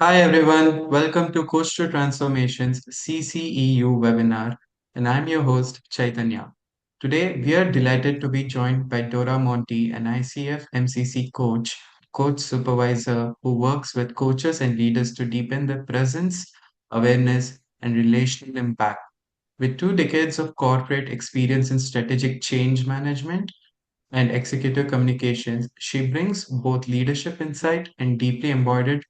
Hi everyone, welcome to Coastal Transformations CCEU webinar, and I'm your host Chaitanya. Today we are delighted to be joined by Doramontie, an ICF MCC coach supervisor who works with coaches and leaders to deepen their presence, awareness, and relational impact. With 2 decades of corporate experience in strategic change management, and executive communications, she brings both leadership insight and deeply embodied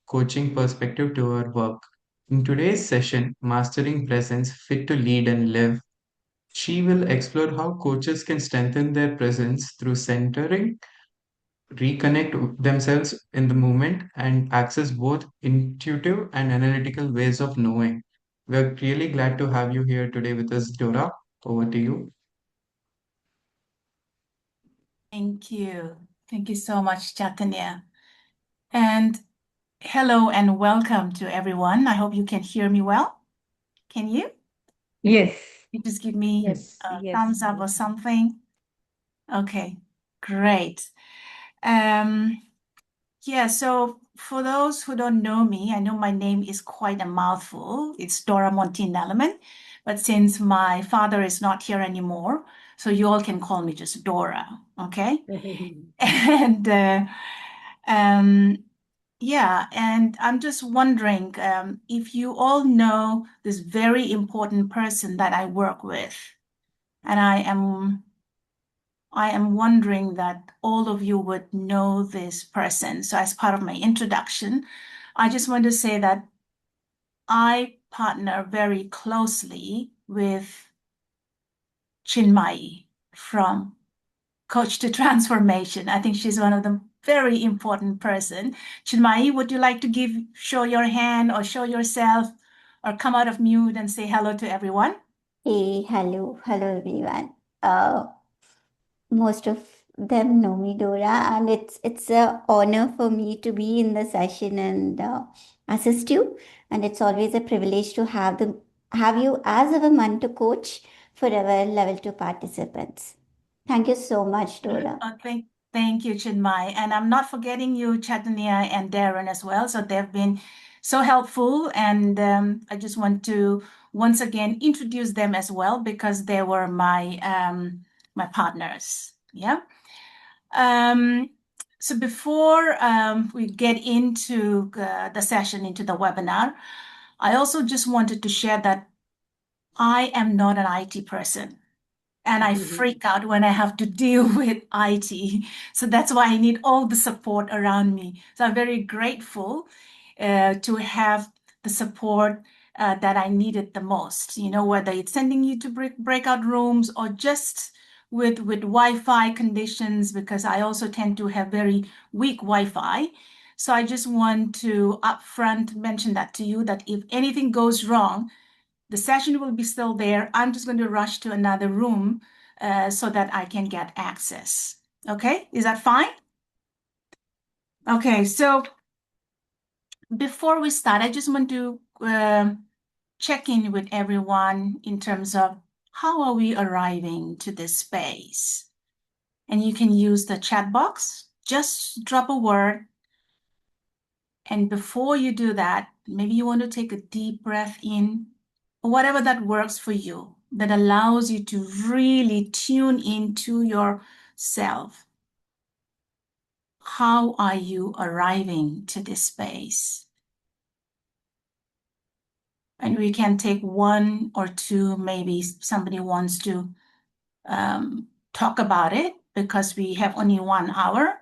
coaching perspective to her work. In today's session, Mastering Presence Fit to Lead and Live, she will explore how coaches can strengthen their presence through centering, reconnect themselves in the moment, and access both intuitive and analytical ways of knowing. We're really glad to have you here today with us, Dora. Over to you. Thank you. Thank you so much, Chaitanya. And hello and welcome to everyone. I hope you can hear me well. Can you? Yes. You just give me Yes. a Yes. thumbs up or something. Okay, great. Yeah, so for those who don't know me, I know my name is quite a mouthful. It's Doramontie Nelleman, but since my father is not here anymore, so you all can call me just Dora, okay? And um, yeah, and I'm just wondering if you all know this very important person that I work with, and I am wondering that all of you would know this person. So as part of my introduction, I just want to say that I partner very closely with Chinmai from Coach to Transformation. I think she's one of the very important person. Chinmai, would you like to show your hand or show yourself or come out of mute and say hello to everyone? Hey, hello everyone. Uh, Most of them know me, Dora, and it's a honor for me to be in the session and assist you. And it's always a privilege to have you as a woman to coach for our level 2 participants. Thank you so much, Dora. Thank you, Chinmai. And I'm not forgetting you, Chaitanya and Darren as well. So they've been so helpful. And I just want to once again introduce them as well because they were my partners. Yeah. So before we get into the session, into the webinar, I also just wanted to share that I am not an IT person and I freak out when I have to deal with IT. So that's why I need all the support around me. So I'm very grateful to have the support that I needed the most. You know, whether it's sending you to breakout rooms or just with Wi-Fi conditions, because I also tend to have very weak Wi-Fi. So I just want to upfront mention that to you that if anything goes wrong, the session will be still there. I'm just going to rush to another room so that I can get access. Okay, is that fine? Okay, so before we start, I just want to check in with everyone in terms of how are we arriving to this space? And you can use the chat box, just drop a word. And before you do that, maybe you want to take a deep breath in, or whatever that works for you, that allows you to really tune into yourself. How are you arriving to this space? And we can take one or two, maybe somebody wants to talk about it because we have only 1 hour.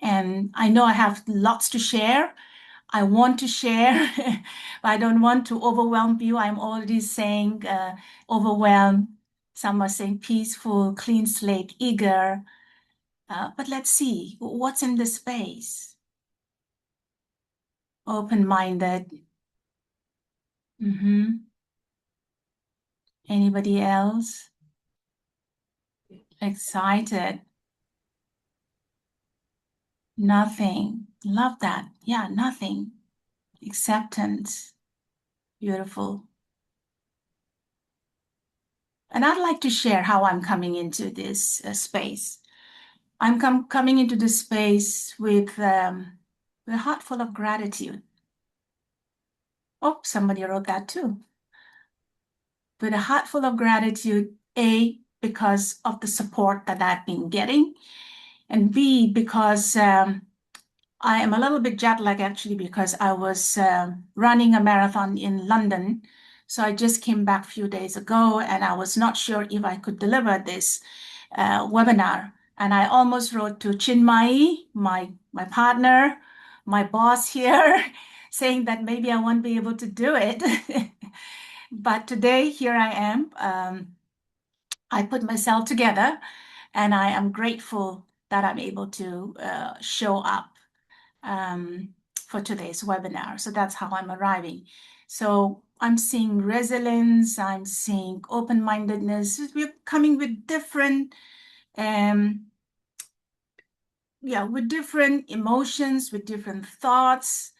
And I know I have lots to share. I want to share, but I don't want to overwhelm you. I'm already saying overwhelmed. Some are saying peaceful, clean slate, eager. But let's see what's in the space. Open-minded. Anybody else? Excited? Nothing. Love that. Yeah, nothing. Acceptance. Beautiful. And I'd like to share how I'm coming into this space. I'm coming into this space with a heart full of gratitude. Oh, somebody wrote that too. With a heart full of gratitude, A, because of the support that I've been getting, and B, because I am a little bit jet lagged actually because I was running a marathon in London. So I just came back a few days ago and I was not sure if I could deliver this webinar. And I almost wrote to Chinmai, my partner, my boss here, saying that maybe I won't be able to do it. But today, here I am. I put myself together and I am grateful that I'm able to show up for today's webinar. So that's how I'm arriving. So I'm seeing resilience, I'm seeing open-mindedness. We're coming with different, with different emotions, with different thoughts.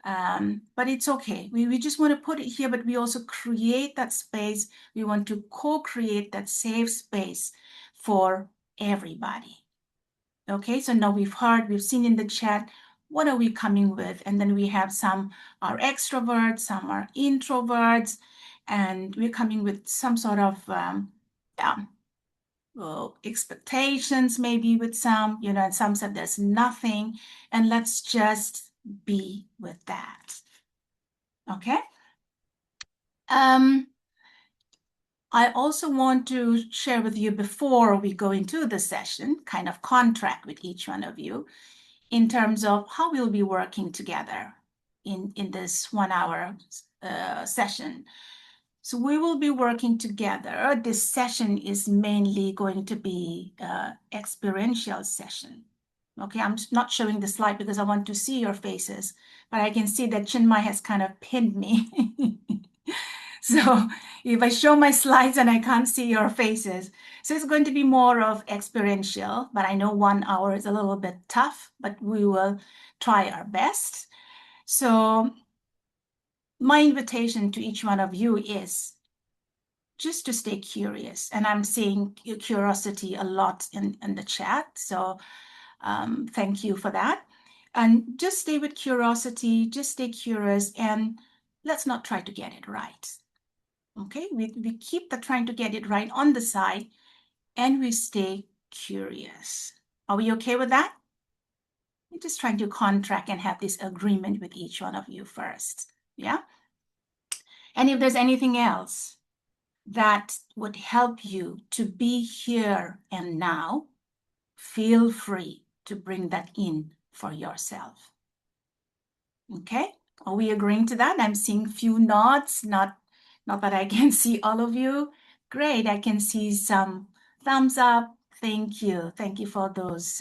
But it's okay. We just want to put it here, but we also create that space. We want to co-create that safe space for everybody. Okay, so now we've seen in the chat, what are we coming with? And then we have some are extroverts, some are introverts, and we're coming with some sort of expectations maybe with some, and some said there's nothing, and let's just be with that. Okay. I also want to share with you before we go into the session, kind of contract with each one of you in terms of how we'll be working together in this 1 hour session. So we will be working together. This session is mainly going to be experiential session. Okay, I'm not showing the slide because I want to see your faces, but I can see that Chinmai has kind of pinned me. So if I show my slides and I can't see your faces, so it's going to be more of experiential, but I know 1 hour is a little bit tough, but we will try our best. So my invitation to each one of you is just to stay curious. And I'm seeing curiosity a lot in the chat. So thank you for that. And just stay with curiosity, just stay curious, and let's not try to get it right. Okay, we keep the trying to get it right on the side and we stay curious. Are we okay with that? We're just trying to contract and have this agreement with each one of you first. Yeah. And if there's anything else that would help you to be here and now, feel free to bring that in for yourself. Okay, are we agreeing to that? I'm seeing few nods, not that I can see all of you. Great, I can see some thumbs up. Thank you. Thank you for those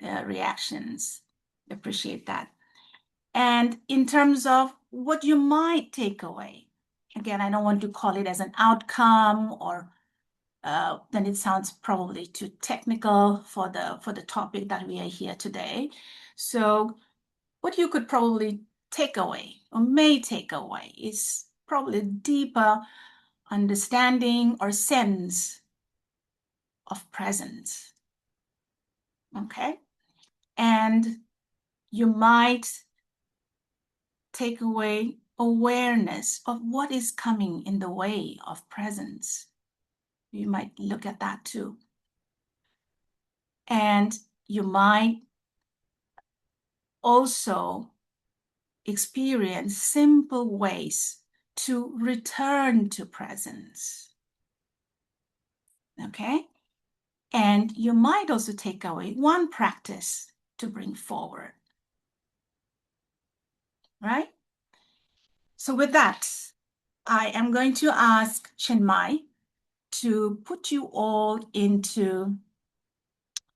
reactions. Appreciate that. And in terms of what you might take away, again, I don't want to call it as an outcome or then it sounds probably too technical for the topic that we are here today. So what you could probably take away or may take away is probably deeper understanding or sense of presence. Okay. And you might take away awareness of what is coming in the way of presence. You might look at that too. And you might also experience simple ways to return to presence. Okay? And you might also take away one practice to bring forward. Right? So with that, I am going to ask Chinmai to put you all into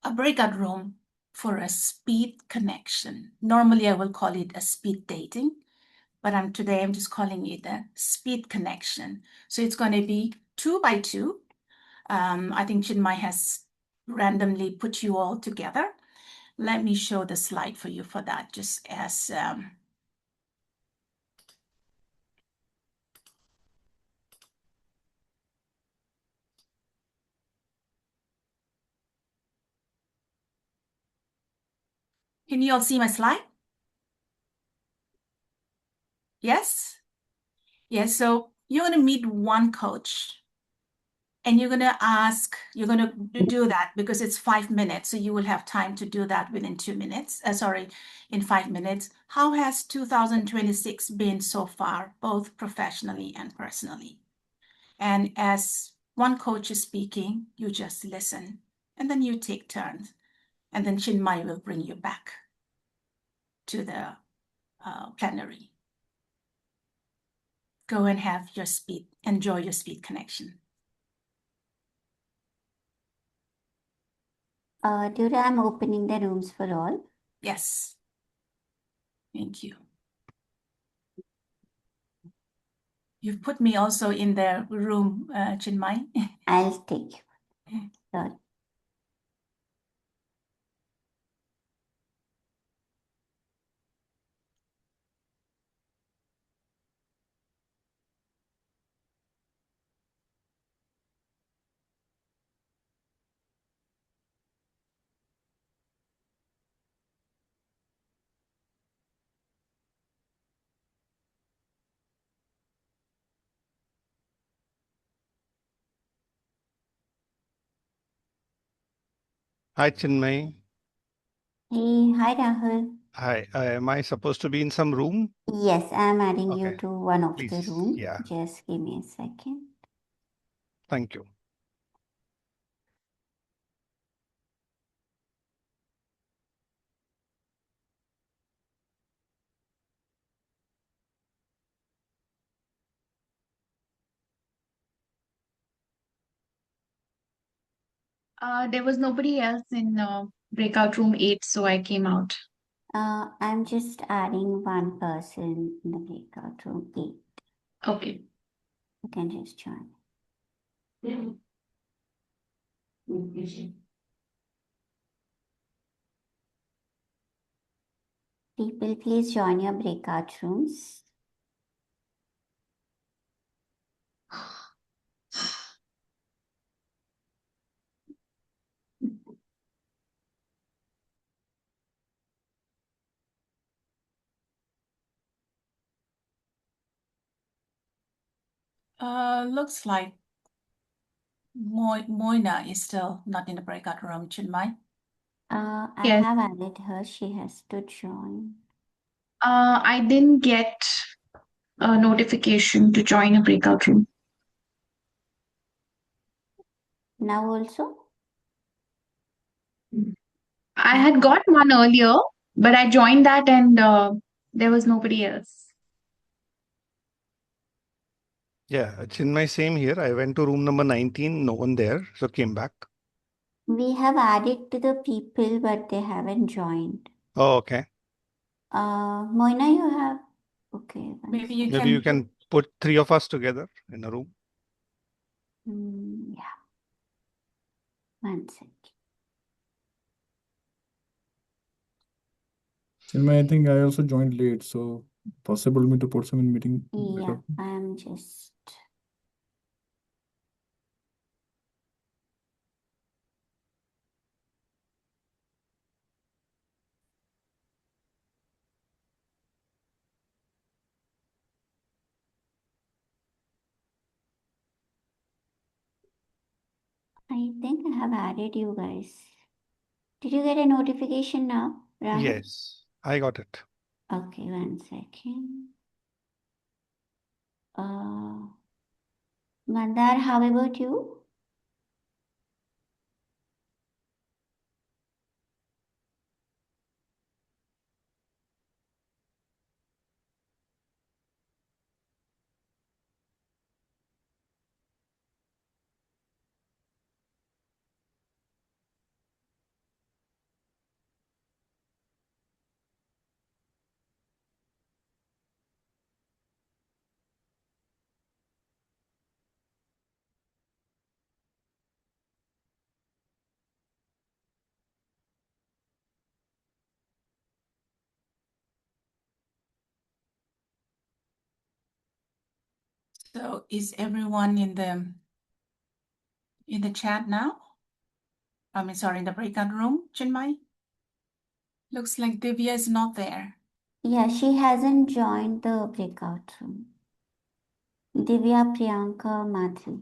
a breakout room for a speed connection. Normally, I will call it a speed dating, but today I'm just calling it a speed connection. So it's going to be 2 by 2. I think Chinmai has randomly put you all together. Let me show the slide for you for that, just as can you all see my slide? Yes? Yes, so you're going to meet one coach and you're going to do that because it's 5 minutes. So you will have time to do that within 2 minutes. In 5 minutes. How has 2026 been so far, both professionally and personally? And as one coach is speaking, you just listen and then you take turns. And then Chinmay will bring you back to the plenary. Go and enjoy your speed connection. Dora, I'm opening the rooms for all. Yes. Thank you. You've put me also in the room, Chinmay. I'll take you. Sorry. Hi, Chinmay. Hey, hi Rahul. Hi. Am I supposed to be in some room? Yes, I'm adding you Okay. to one of the Please. room. Yeah. Just give me a second. Thank you. There was nobody else in breakout room 8, so I came out. I'm just adding one person in the breakout room 8. Okay. You can just join. People, please join your breakout rooms. Looks like Moina is still not in the breakout room, Chinmay. I Yes. have added her. She has to join. I didn't get a notification to join a breakout room. Now also? I had got one earlier, but I joined that and there was nobody else. Yeah, Chinmay, same here. I went to room number 19, no one there, so came back. We have added to the people, but they haven't joined. Oh, okay. Moina, you have... Okay. Maybe you Maybe you can put 3 of us together in a room. Yeah. One second. Chinmay, I think I also joined late, so possible me to put some in meeting. Yeah, I'm just... I think I have added you guys. Did you get a notification now, Rahul? Yes, I got it. Okay, one second. Mandar, how about you? So is everyone in the chat now? In the breakout room, Chinmay? Looks like Divya is not there. Yeah, she hasn't joined the breakout room. Divya Priyanka Mathur.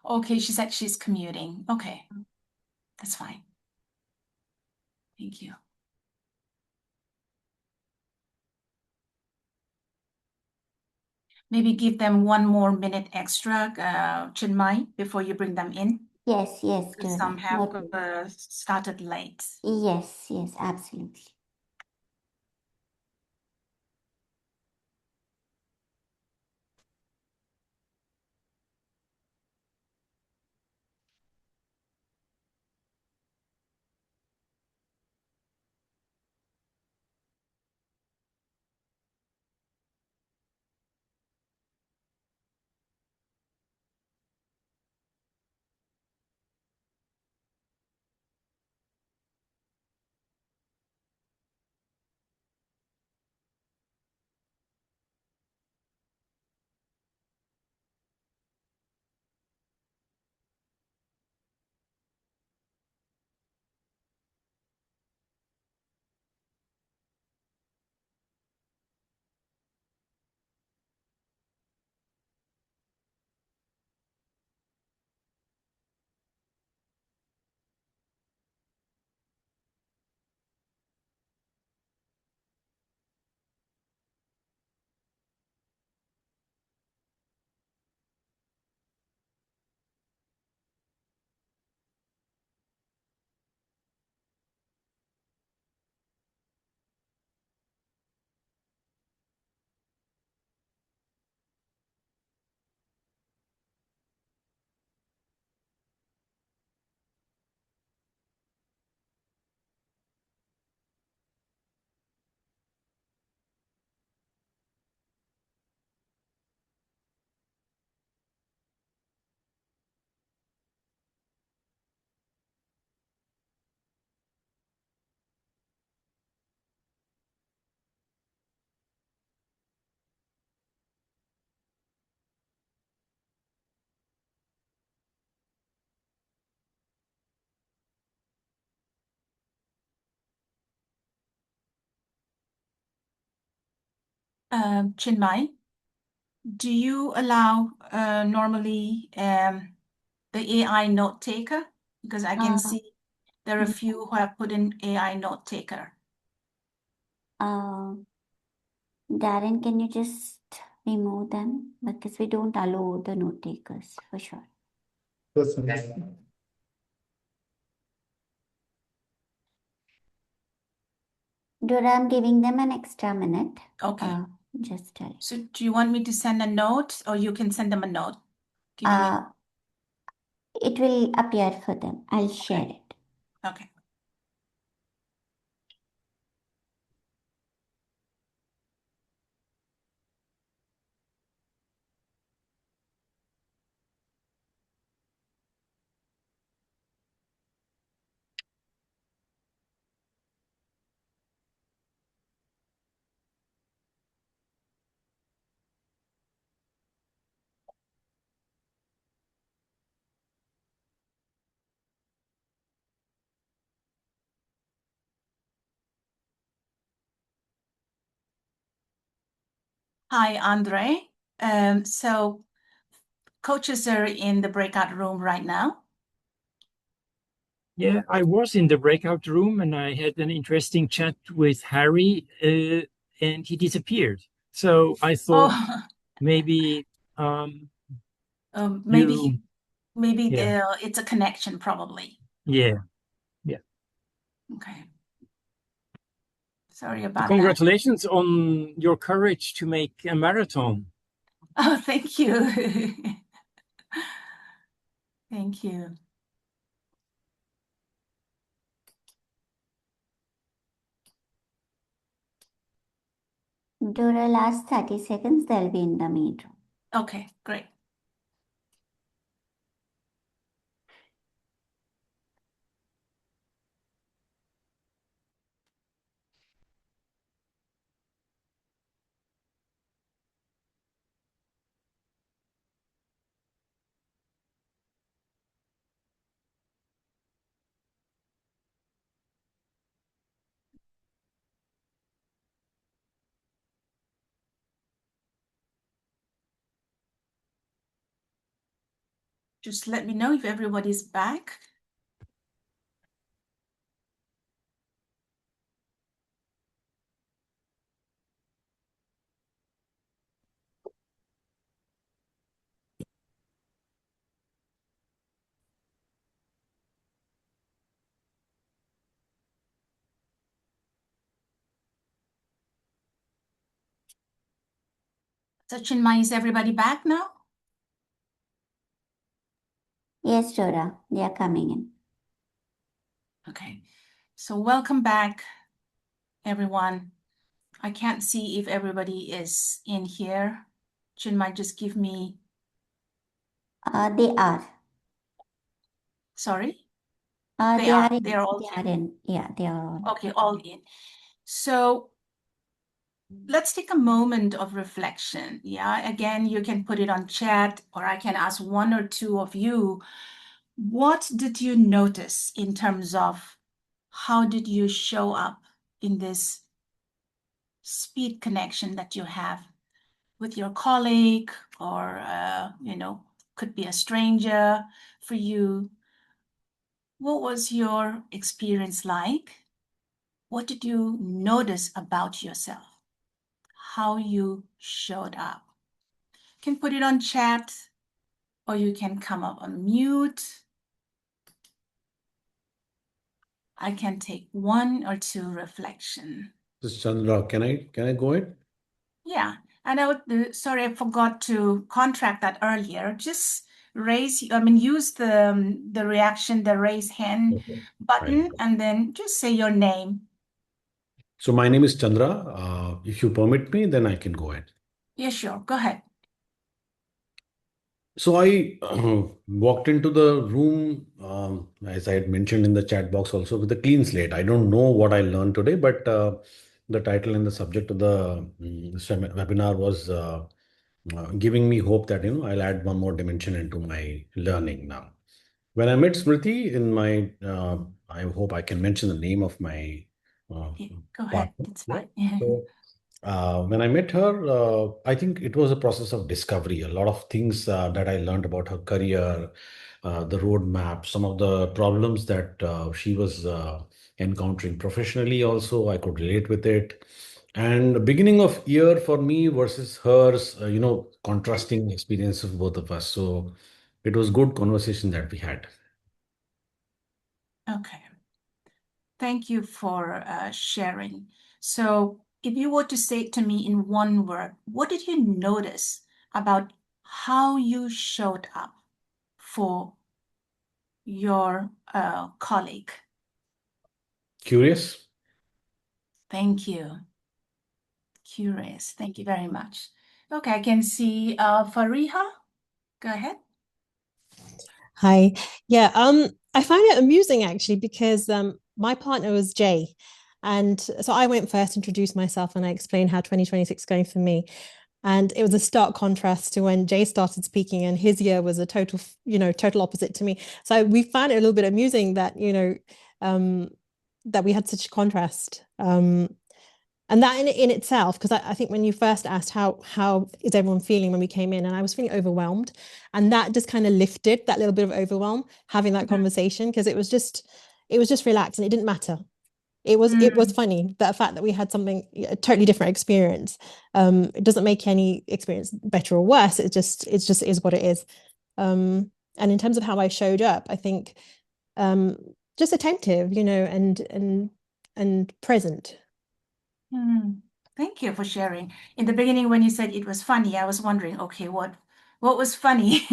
Okay, she said she's commuting. Okay, that's fine. Thank you. Maybe give them 1 more minute extra, Chinmay, before you bring them in. Yes, yes, Because Dora. some have Noted. started late. Yes, yes, absolutely. Chinmay, do you allow normally the AI note taker? Because I can see there are a few who have put in AI note taker. Darren, can you just remove them? Because we don't allow the note takers for sure. Dora, I'm giving them an extra minute. Okay. Just tell you. So do you want me to send a note or you can send them a note? Giving me. It will appear for them. I'll share it. Okay. Hi, Andre. So coaches are in the breakout room right now. Yeah, I was in the breakout room and I had an interesting chat with Harry, and he disappeared. So I thought maybe maybe yeah. it's a connection, probably. Yeah. Okay. Sorry about that. Congratulations on your courage to make a marathon. Oh, thank you. Thank you. Dora, last 30 seconds, they'll be in the main room. Okay, great. Just let me know if everybody's back. So Chinmay, is everybody back now? Yes, Dora, they are coming in. Okay, so welcome back, everyone. I can't see if everybody is in here. Chinmay, just give me. They are. Sorry? They are in. They're all They here. are in. Yeah, they are all. Okay, all in. So let's take a moment of reflection. Yeah, again, you can put it on chat, or I can ask one or two of you. What did you notice in terms of how did you show up in this speed connection that you have with your colleague, or could be a stranger for you? What was your experience like? What did you notice about yourself? How you showed up? You can put it on chat, or you can come up on mute. I can take one or two reflection. This is Chandra. Can I go ahead? Yeah, and sorry, I forgot to contract that earlier. Just use the reaction, the raise hand button, Right. and then just say your name. So my name is Chandra. If you permit me, then I can go ahead. Yeah, sure. Go ahead. So I walked into the room, as I had mentioned in the chat box also, with a clean slate. I don't know what I learned today, but the title and the subject of the webinar was giving me hope that I'll add one more dimension into my learning now. When I met Smriti in my, I hope I can mention the name of my Yeah, go ahead. partner. It's Yeah. fine. So, when I met her, I think it was a process of discovery. A lot of things that I learned about her career, the roadmap, some of the problems that she was encountering professionally also, I could relate with it. And the beginning of year for me versus hers, contrasting experience of both of us. So it was good conversation that we had. Okay. Thank you for sharing. So if you were to say it to me in one word, what did you notice about how you showed up for your colleague? Curious? Thank you. Curious. Thank you very much. Okay, I can see Fariha. Go ahead. Hi. Yeah, I find it amusing actually because my partner was Jay. And so I went first, introduced myself, and I explained how 2026 is going for me. And it was a stark contrast to when Jay started speaking, and his year was a total opposite to me. So we found it a little bit amusing that, that we had such a contrast. And that in itself, because I think when you first asked how is everyone feeling when we came in, and I was feeling overwhelmed, and that just kind of lifted that little bit of overwhelm having that conversation, because it was just relaxed and it didn't matter. It was funny, the fact that we had a totally different experience. It doesn't make any experience better or worse. It just is what it is. And in terms of how I showed up, I think just attentive, and present. Thank you for sharing. In the beginning, when you said it was funny, I was wondering, okay, what was funny?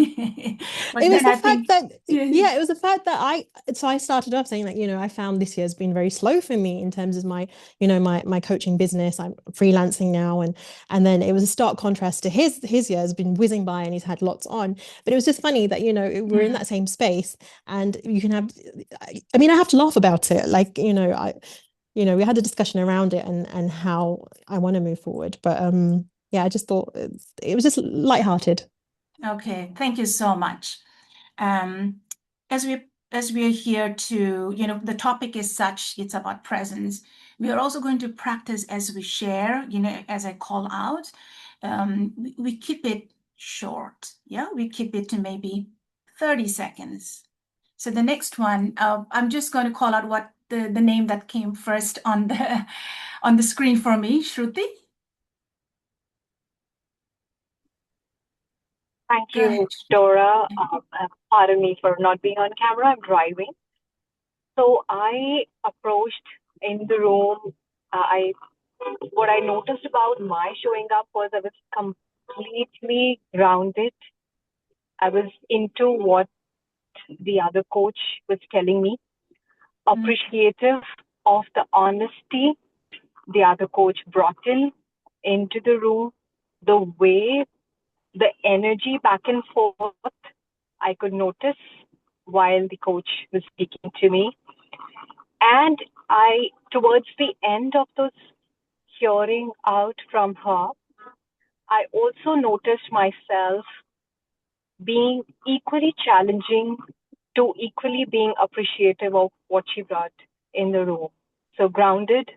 But It was then the I fact think, that it was the fact that I started off saying, like, I found this year's been very slow for me in terms of my my coaching business. I'm freelancing now, and then it was a stark contrast to his year has been whizzing by and he's had lots on. But it was just funny that we're in that same space, and you can have, I mean, I have to laugh about it, like, we had a discussion around it and how I want to move forward. But I just thought it was just lighthearted. Okay, thank you so much. As we are here to, the topic is such, it's about presence. We are also going to practice as we share, as I call out. We keep it short. Yeah, we keep it to maybe 30 seconds. So the next one, I'm just going to call out what the name that came first on the screen for me, Shruti. Thank Go ahead. you, Dora. Pardon me for not being on camera. I'm driving. So I approached in the room. What I noticed about my showing up was I was completely grounded. I was into what the other coach was telling me, appreciative of the honesty the other coach brought into the room, the way, the energy back and forth I could notice while the coach was speaking to me. And towards the end of those hearing out from her, I also noticed myself being equally challenging to equally being appreciative of what she brought in the room. So grounded,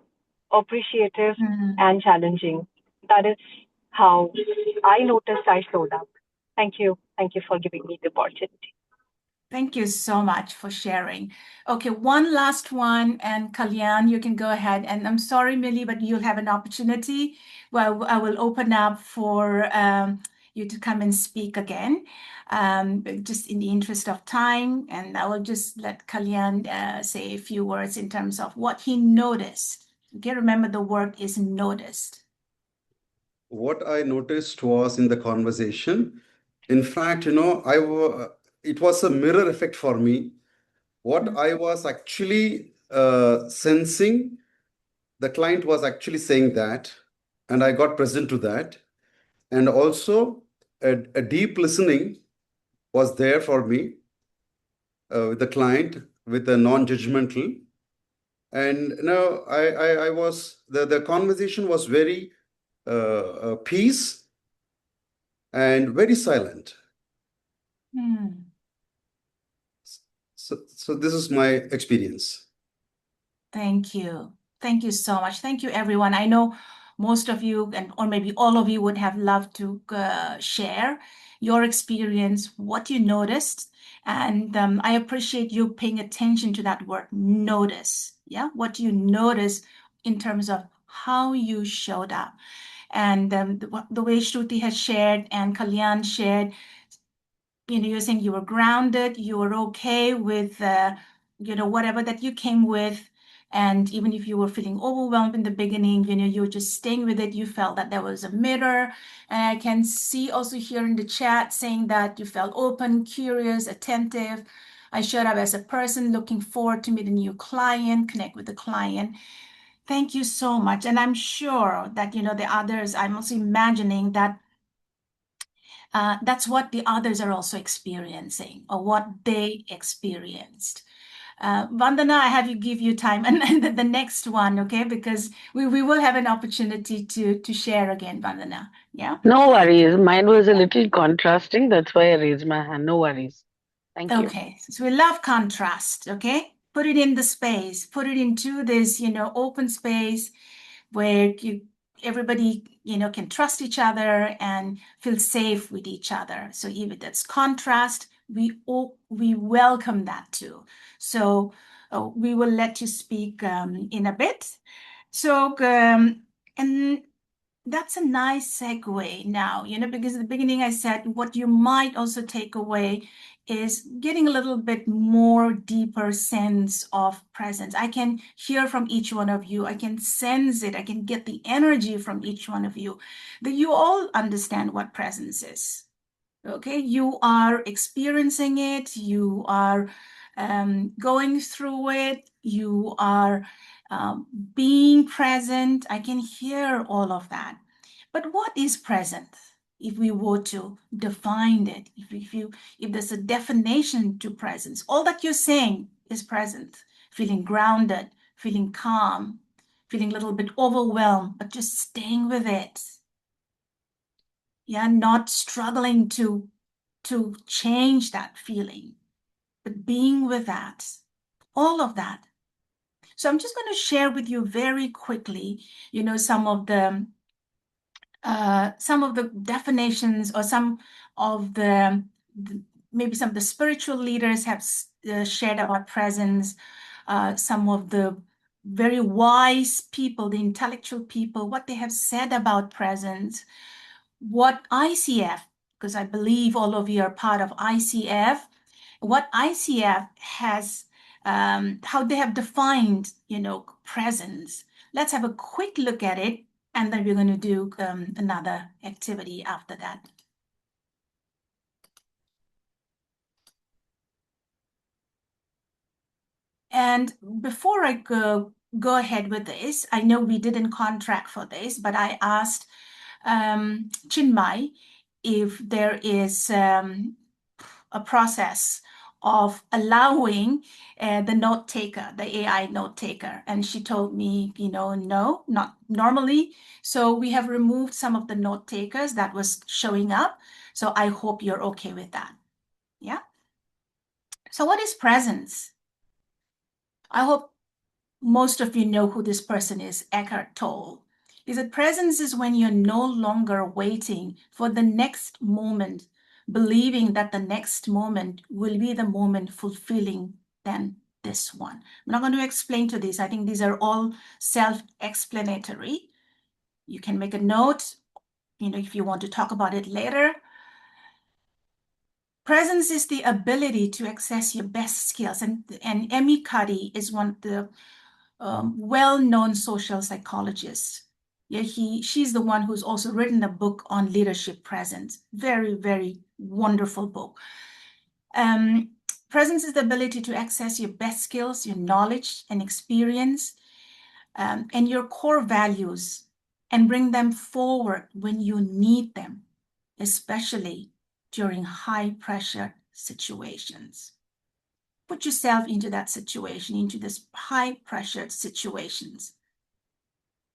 appreciative, and challenging. That is how I noticed I showed up. Thank you. Thank you for giving me the opportunity. Thank you so much for sharing. Okay, one last one, and Kalyan, you can go ahead. And I'm sorry, Millie, but you'll have an opportunity where I will open up for you to come and speak again, just in the interest of time. And I will just let Kalyan say a few words in terms of what he noticed. Okay, remember the word is noticed. What I noticed was in the conversation, in fact, it was a mirror effect for me. What I was actually sensing, the client was actually saying that, and I got present to that. And also, a deep listening was there for me with the client, with a non-judgmental. And I was the conversation was very peace and very silent. So this is my experience. Thank you. Thank you so much. Thank you, everyone. I know most of you, or maybe all of you, would have loved to share your experience, what you noticed. And I appreciate you paying attention to that word, notice. Yeah, what you notice in terms of how you showed up. And the way Shruti has shared and Kalyan shared, you're saying you were grounded, you were okay with, whatever that you came with. And even if you were feeling overwhelmed in the beginning, you were just staying with it. You felt that there was a mirror. And I can see also here in the chat saying that you felt open, curious, attentive. I showed up as a person looking forward to meet a new client, connect with the client. Thank you so much. And I'm sure that, the others, I'm also imagining that that's what the others are also experiencing, or what they experienced. Vandana, I have you give you time, and the next one, okay? Because we will have an opportunity to share again, Vandana. Yeah. No worries. Mine was a little contrasting. That's why I raised my hand. No worries. Thank you. Okay. So we love contrast. Okay. Put it in the space. Put it into this, open space where everybody, can trust each other and feel safe with each other. So even that's contrast, we welcome that too. So we will let you speak in a bit. So and that's a nice segue now, because at the beginning I said what you might also take away is getting a little bit more deeper sense of presence. I can hear from each one of you. I can sense it. I can get the energy from each one of you that you all understand what presence is. Okay, you are experiencing it. You are going through it. You are being present. I can hear all of that. But what is present? If we were to define it, if there's a definition to presence, all that you're saying is present. Feeling grounded, feeling calm, feeling a little bit overwhelmed, but just staying with it. Yeah, not struggling to change that feeling, but being with that, all of that. So I'm just going to share with you very quickly, some of the definitions, or some of the maybe some of the spiritual leaders have shared about presence. Some of the very wise people, the intellectual people, what they have said about presence. What ICF, because I believe all of you are part of ICF, what ICF has, how they have defined, presence. Let's have a quick look at it, and then we're going to do another activity after that. And before I go ahead with this, I know we didn't contract for this, but I asked Chinmay if there is a process of allowing the note taker, the AI note taker. And she told me, no, not normally. So we have removed some of the note takers that was showing up. So I hope you're okay with that. Yeah. So what is presence? I hope most of you know who this person is, Eckhart Tolle. Is that presence is when you're no longer waiting for the next moment, believing that the next moment will be the moment fulfilling than this one. I'm not going to explain to this. I think these are all self-explanatory. You can make a note, if you want to talk about it later. Presence is the ability to access your best skills. And Amy Cuddy is one of the well-known social psychologist. Yeah, she's the one who's also written a book on leadership presence. Very, very wonderful book. Presence is the ability to access your best skills, your knowledge and experience, and your core values, and bring them forward when you need them, especially during high-pressure situations. Put yourself into that situation, into this high-pressured situations,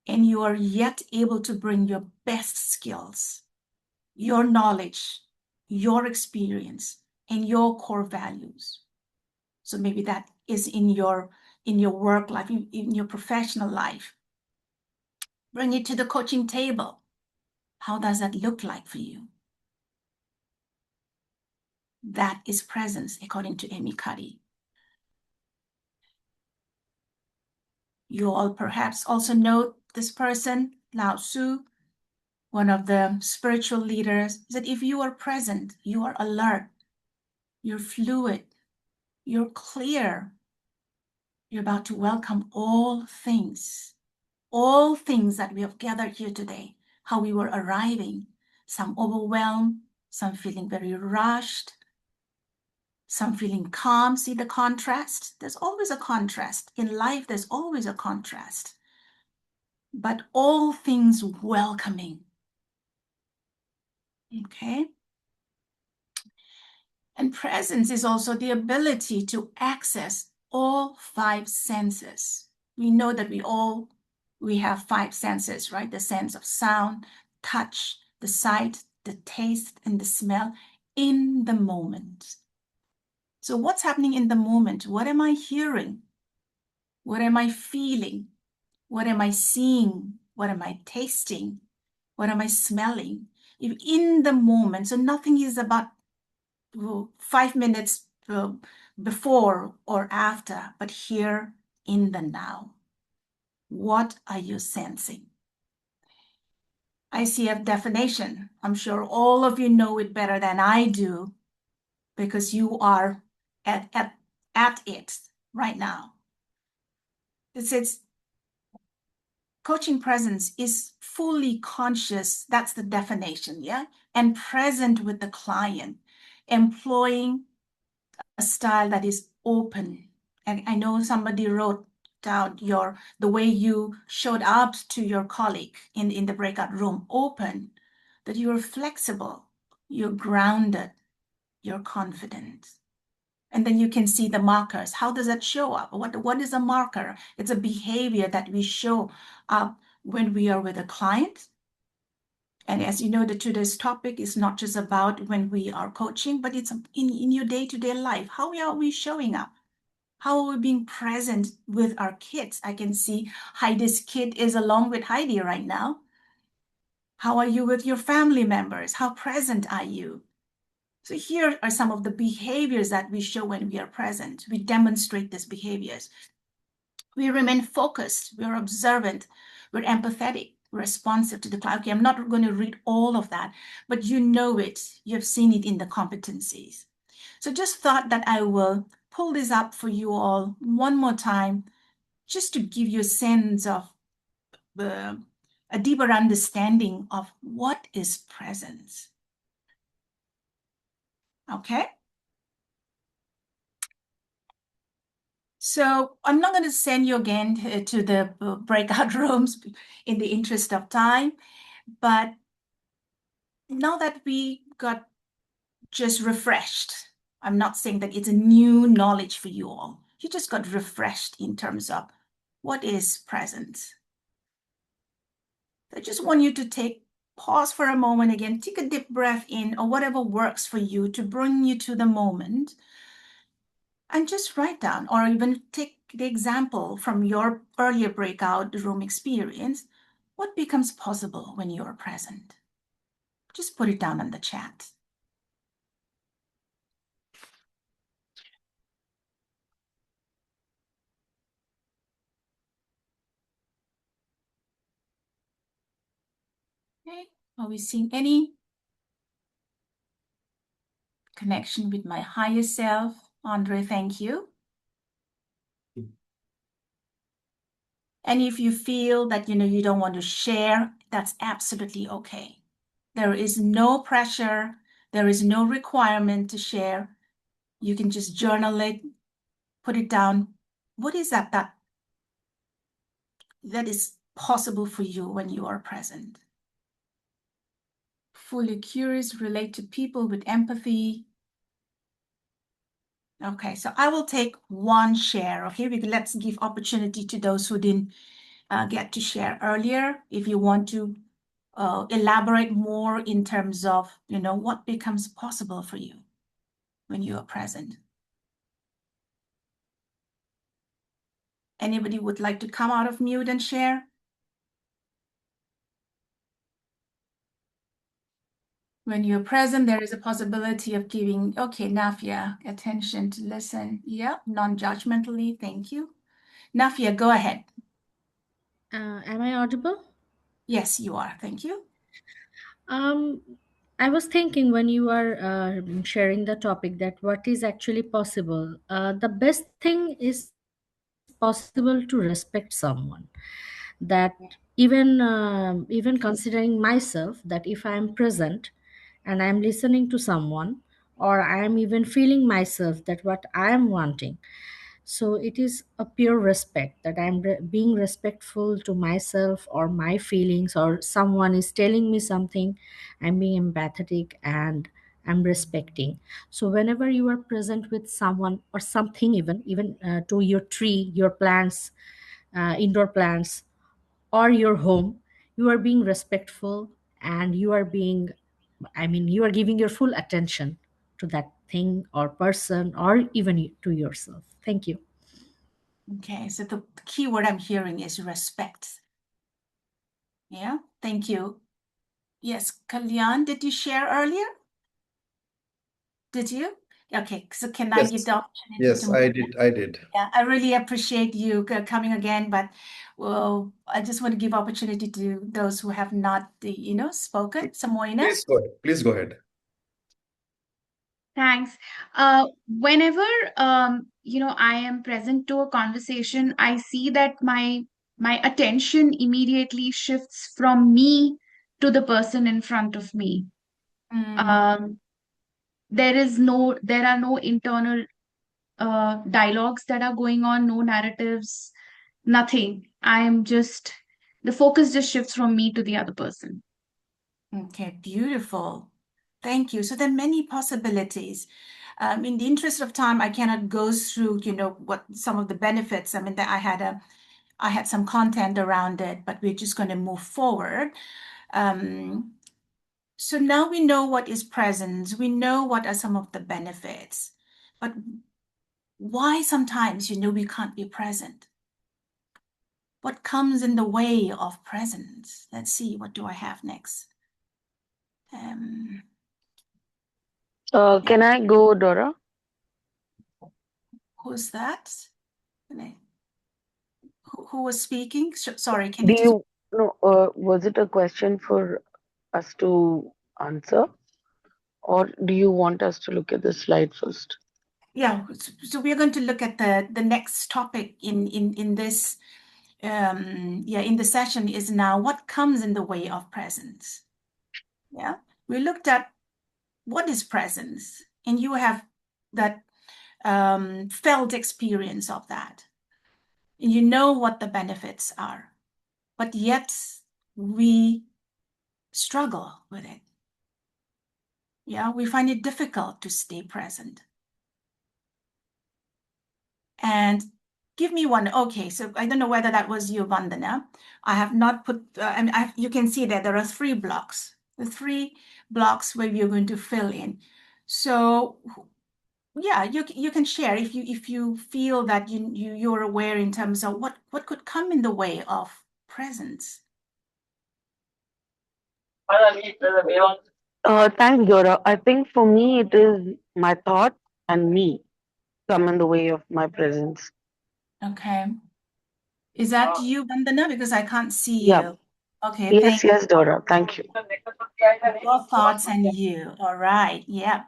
and you are yet able to bring your best skills, your knowledge, your experience, and your core values. So maybe that is in your work life, in your professional life. Bring it to the coaching table. How does that look like for you? That is presence, according to Amy Cuddy. You all perhaps also know this person, Lao Tzu, one of the spiritual leaders, that if you are present, you are alert, you're fluid, you're clear, you're about to welcome all things that we have gathered here today, how we were arriving, some overwhelmed, some feeling very rushed, some feeling calm. See the contrast? There's always a contrast. In life, there's always a contrast. But all things welcoming. Okay? And presence is also the ability to access all 5 senses. We know that we have 5 senses, right? The sense of sound, touch, the sight, the taste, and the smell in the moment. So what's happening in the moment? What am I hearing? What am I feeling? What am I seeing? What am I tasting? What am I smelling? If in the moment, so nothing is about 5 minutes before or after, but here in the now. What are you sensing? ICF definition. I'm sure all of you know it better than I do because you are at it right now. It says coaching presence is fully conscious. That's the definition, yeah? And present with the client, employing a style that is open. And I know somebody wrote down the way you showed up to your colleague in the breakout room, open, that you're flexible, you're grounded, you're confident. And then you can see the markers. How does that show up? What is a marker? It's a behavior that we show up when we are with a client. And as you know, today's topic is not just about when we are coaching, but it's in your day-to-day life. How are we showing up? How are we being present with our kids? I can see Heidi's kid is along with Heidi right now. How are you with your family members? How present are you? So here are some of the behaviors that we show when we are present. We demonstrate these behaviors. We remain focused, we're observant, we're empathetic, we're responsive to the client. Okay, I'm not going to read all of that, but you know it. You've seen it in the competencies. So just thought that I will pull this up for you all one more time, just to give you a sense of a deeper understanding of what is presence. Okay? So I'm not going to send you again to the breakout rooms in the interest of time, but now that we got just refreshed, I'm not saying that it's a new knowledge for you all. You just got refreshed in terms of what is presence. I just want you to pause for a moment again, take a deep breath in or whatever works for you to bring you to the moment, and just write down, or even take the example from your earlier breakout room experience. What becomes possible when you are present? Just put it down in the chat. Okay, are we seeing any connection with my higher self? Andre, thank you. And if you feel that you don't want to share, that's absolutely okay. There is no pressure. There is no requirement to share. You can just journal it, put it down. What is that is possible for you when you are present? Fully curious, relate to people with empathy. Okay, so I will take one share, okay? Let's give opportunity to those who didn't get to share earlier. If you want to elaborate more in terms of, what becomes possible for you when you are present. Anybody would like to come out of mute and share? When you're present, there is a possibility of giving, okay, Nafia, attention to listen. Yeah, non-judgmentally, thank you. Nafia, go ahead. Am I audible? Yes, you are, thank you. I was thinking when you are sharing the topic that what is actually possible. The best thing is possible to respect someone. That even considering myself, that if I am present and I am listening to someone, or I am even feeling myself that what I am wanting. So it is a pure respect that I'm being respectful to myself or my feelings, or someone is telling me something, I'm being empathetic and I'm respecting. So whenever you are present with someone or something, even to your tree, your plants, indoor plants, or your home, you are being respectful, and you are being, you are giving your full attention to that thing or person, or even to yourself. Thank you. Okay, so the key word I'm hearing is respect. Yeah, thank you. Yes, Kalyan, did you share earlier? Did you? Okay, so can I give the opportunity Yes, to I move? did. Yeah, I really appreciate you coming again, but well, I just want to give opportunity to those who have not, spoken. So Moina? Please go ahead. Thanks. Whenever I am present to a conversation, I see that my attention immediately shifts from me to the person in front of me. There are no internal dialogues that are going on, no narratives, nothing. The focus just shifts from me to the other person. Okay, beautiful. Thank you. So there are many possibilities. In the interest of time, I cannot go through, what some of the benefits. That I had some content around it, but we're just going to move forward. So now we know what is presence. We know what are some of the benefits, but why sometimes, we can't be present? What comes in the way of presence? Let's see, what do I have next? Can I go, Dora? Who's that? Who was speaking? Sorry, can Do you just... you no? Was it a question for us to answer, or do you want us to look at the slide first? Yeah, so we're going to look at the next topic in this in the session is now what comes in the way of presence. Yeah, we looked at what is presence, and you have that felt experience of that. And you know what the benefits are, but yet we struggle with it. Yeah, we find it difficult to stay present. And give me one. Okay, so I don't know whether that was you, Vandana. I have not put, you can see that there are 3 blocks, the 3 blocks where you're going to fill in. So yeah, you can share if you feel that you're aware in terms of what could come in the way of presence. Thanks, Dora. I think for me, it is my thought and me come in the way of my presence. Okay. Is that you, Vandana? Because I can't see Yeah. you. Okay, thank Yes, Dora. Thank you. your thoughts and you. All right. Yeah.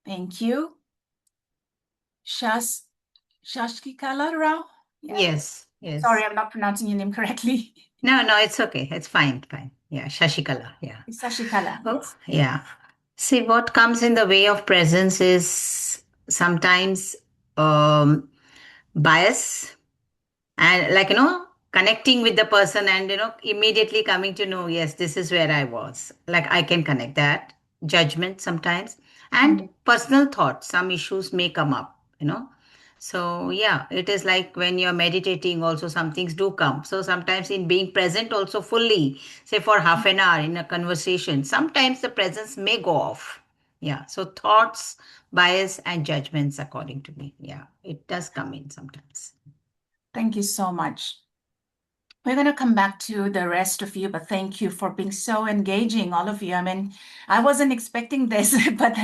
Thank you. Shashikala Rao? Yes. Sorry, I'm not pronouncing your name correctly. No, it's okay. It's fine. Yeah, Shashikala. Yeah. Shashikala. Oh, yeah. See, what comes in the way of presence is sometimes bias and connecting with the person and immediately coming to know, yes, this is where I was. Like I can connect that. Judgment sometimes and personal thoughts. Some issues may come up. So yeah, it is like when you're meditating also some things do come. So sometimes in being present also fully, say for half an hour in a conversation, sometimes the presence may go off. Yeah. So thoughts, bias and judgments according to me. Yeah. It does come in sometimes. Thank you so much. We're going to come back to the rest of you, but thank you for being so engaging, all of you. I mean, I wasn't expecting this, but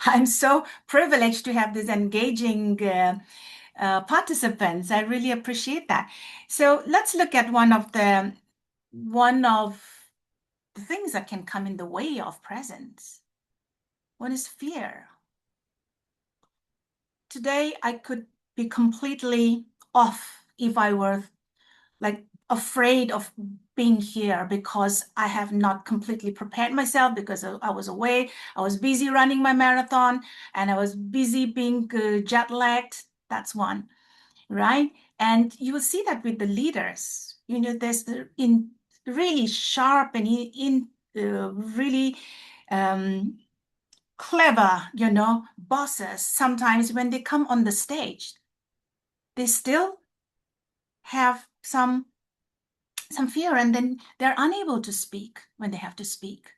I'm so privileged to have these engaging participants. I really appreciate that. So let's look at one of the things that can come in the way of presence. One is fear. Today, I could be completely off if I were like afraid of being here because I have not completely prepared myself because I was away. I was busy running my marathon and I was busy being jet lagged. That's one, right? And you will see that with the leaders. There's in really sharp and really clever, bosses. Sometimes when they come on the stage, they still have some fear, and then they're unable to speak when they have to speak.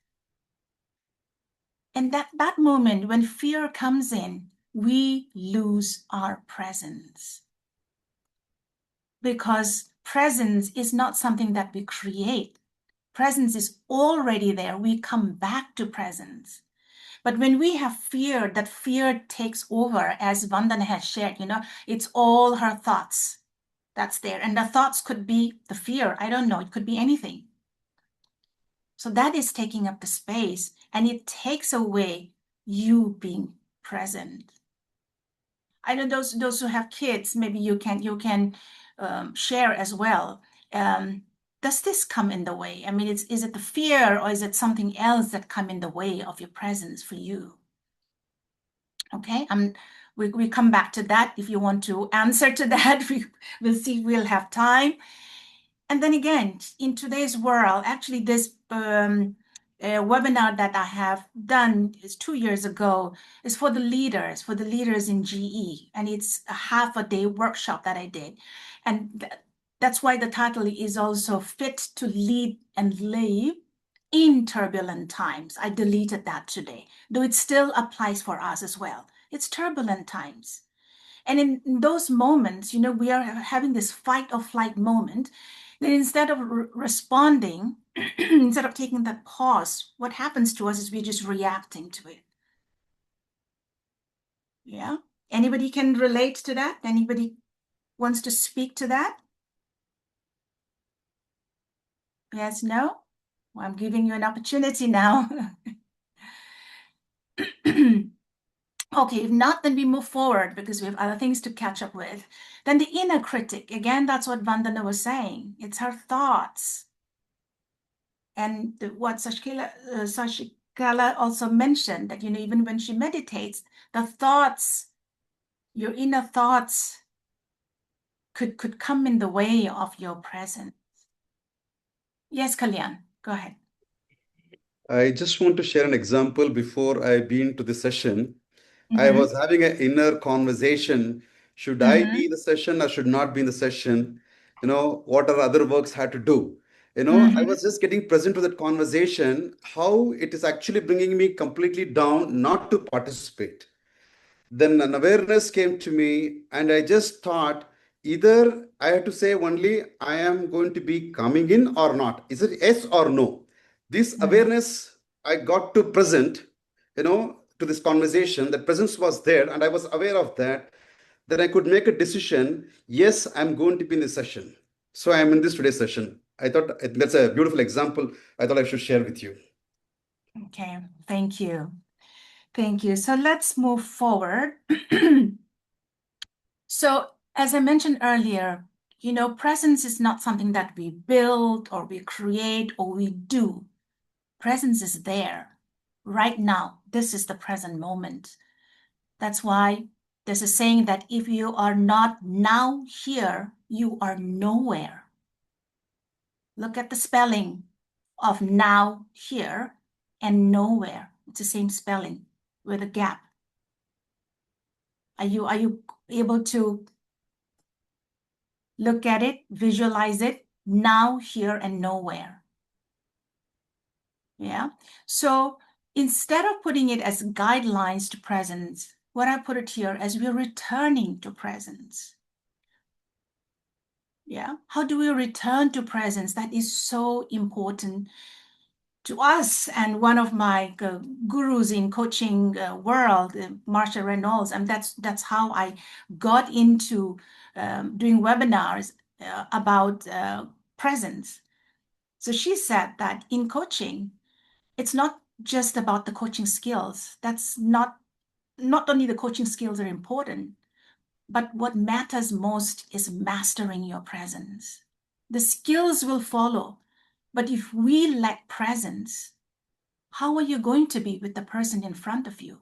And that moment when fear comes in, we lose our presence. Because presence is not something that we create. Presence is already there. We come back to presence. But when we have fear, that fear takes over, as Vandana has shared, it's all her thoughts that's there. And the thoughts could be the fear. I don't know. It could be anything. So that is taking up the space, and it takes away you being present. I know those who have kids, maybe you can share as well. Does this come in the way? I mean, is it the fear or is it something else that come in the way of your presence for you? Okay, we come back to that. If you want to answer to that, we'll see. We'll have time. And then again, in today's world, actually, this webinar that I have done is 2 years ago is for the leaders in GE, and it's a half-a-day workshop that I did, and that's why the title is also Fit to Lead and Live in Turbulent Times. I deleted that today, though it still applies for us as well. It's turbulent times. And in those moments, we are having this fight or flight moment. Then instead of responding, instead of taking that pause, what happens to us is we're just reacting to it. Yeah. Anybody can relate to that? Anybody wants to speak to that? Yes, no? Well, I'm giving you an opportunity now. Okay, if not, then we move forward because we have other things to catch up with. Then the inner critic, again, that's what Vandana was saying. It's her thoughts. And what Sashikala also mentioned, that, even when she meditates, the thoughts, your inner thoughts could come in the way of your presence. Yes, Kalyan, go ahead. I just want to share an example before I begin to the session. I was having an inner conversation. Should I be in the session or should not be in the session? What are other works I had to do? I was just getting present to that conversation, how it is actually bringing me completely down not to participate. Then an awareness came to me, and I just thought either I had to say only I am going to be coming in or not. Is it yes or no? This awareness I got to present, to this conversation. The presence was there, and I was aware of that. Then I could make a decision. Yes, I'm going to be in this session. So I am in this today's session. I thought that's a beautiful example. I thought I should share with you. Okay, thank you. Thank you. So let's move forward. So as I mentioned earlier, presence is not something that we build or we create or we do. Presence is there right now. This is the present moment. That's why there's a saying that if you are not now here, you are nowhere. Look at the spelling of now here and nowhere. It's the same spelling with a gap. Are you able to look at it, visualize it, now, here, and nowhere? Yeah. So instead of putting it as guidelines to presence, what I put it here as we're returning to presence. Yeah. How do we return to presence? That is so important to us. And one of my gurus in coaching world, Marsha Reynolds, and that's how I got into doing webinars about presence. So she said that in coaching, it's not just about the coaching skills. That's not only the coaching skills are important, but what matters most is mastering your presence. The skills will follow, but if we lack presence, how are you going to be with the person in front of you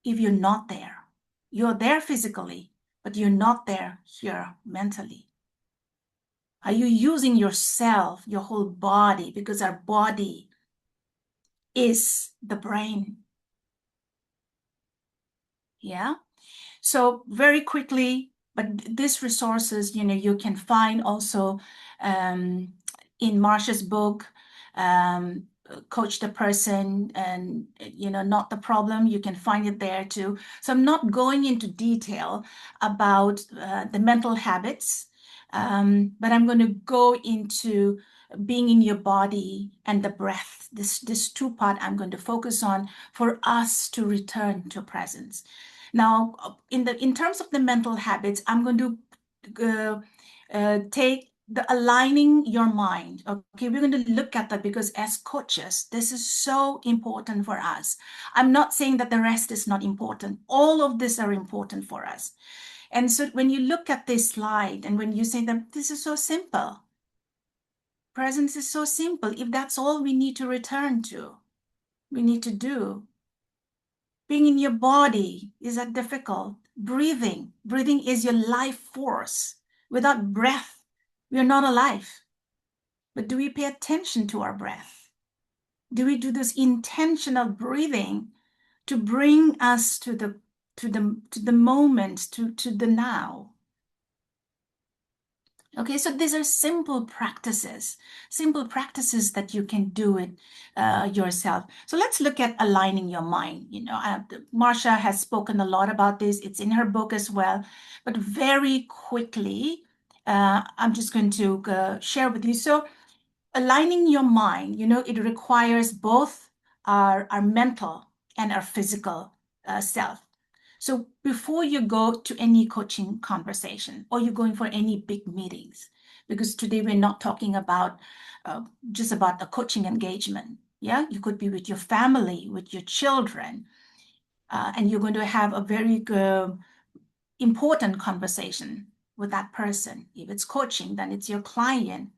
if you're not there? You're there physically, but you're not there here mentally. Are you using yourself, your whole body? Because our body is the brain. Yeah. So very quickly, but these resources, you can find also in Marsha's book, Coach the Person, and Not the Problem. You can find it there too. So I'm not going into detail about the mental habits, but I'm going to go into being in your body and the breath. This two-part I'm going to focus on for us to return to presence. Now, in terms of the mental habits, I'm going to take the aligning your mind. Okay, we're going to look at that because as coaches, this is so important for us. I'm not saying that the rest is not important. All of this are important for us. And so when you look at this slide and when you say that this is so simple, presence is so simple. If that's all we need to return to, we need to do. Being in your body, is that difficult? Breathing is your life force. Without breath, we are not alive. But do we pay attention to our breath? Do we do this intentional breathing to bring us to the moment, to the now? Okay, so these are simple practices that you can do it yourself. So let's look at aligning your mind. Marsha has spoken a lot about this. It's in her book as well. But very quickly, I'm just going to share with you. So aligning your mind, it requires both our mental and our physical self. So before you go to any coaching conversation or you're going for any big meetings, because today we're not talking about just about the coaching engagement. Yeah, you could be with your family, with your children, and you're going to have a very important conversation with that person. If it's coaching, then it's your client.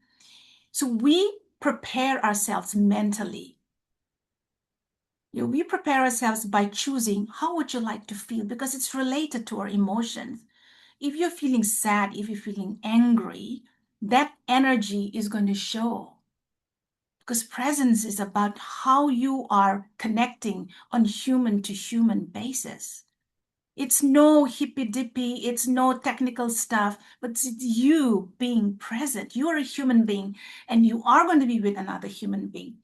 So we prepare ourselves mentally. We prepare ourselves by choosing how would you like to feel, because it's related to our emotions. If you're feeling sad, if you're feeling angry, that energy is going to show. Because presence is about how you are connecting on human to human basis. It's no hippy dippy, it's no technical stuff, but it's you being present. You are a human being and you are going to be with another human being.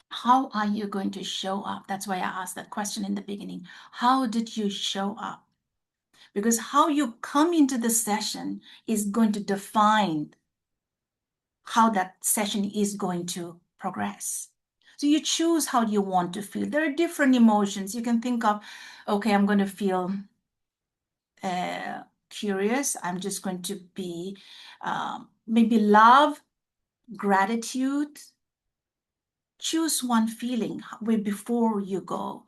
How are you going to show up? That's why I asked that question in the beginning. How did you show up? Because how you come into the session is going to define how that session is going to progress. So you choose how you want to feel. There are different emotions. You can think of, okay, I'm going to feel curious. I'm just going to be maybe love, gratitude. Choose one feeling before you go.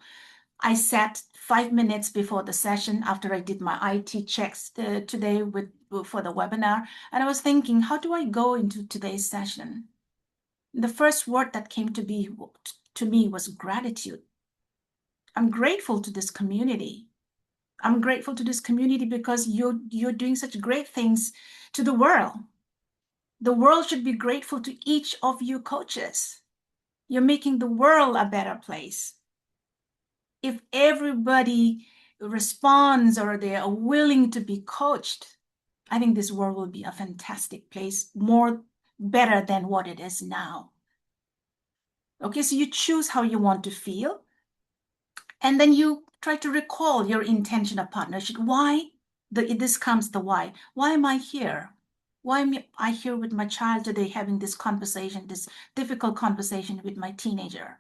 I sat 5 minutes before the session after I did my IT checks today for the webinar, and I was thinking, how do I go into today's session? The first word that came to me was gratitude. I'm grateful to this community. I'm grateful to this community because you're doing such great things to the world. The world should be grateful to each of you coaches. You're making the world a better place. If everybody responds or they are willing to be coached, I think this world will be a fantastic place, better than what it is now. Okay, so you choose how you want to feel, and then you try to recall your intention of partnership. Why? This comes the why. Why am I here? Why am I here with my child today having this conversation, this difficult conversation with my teenager?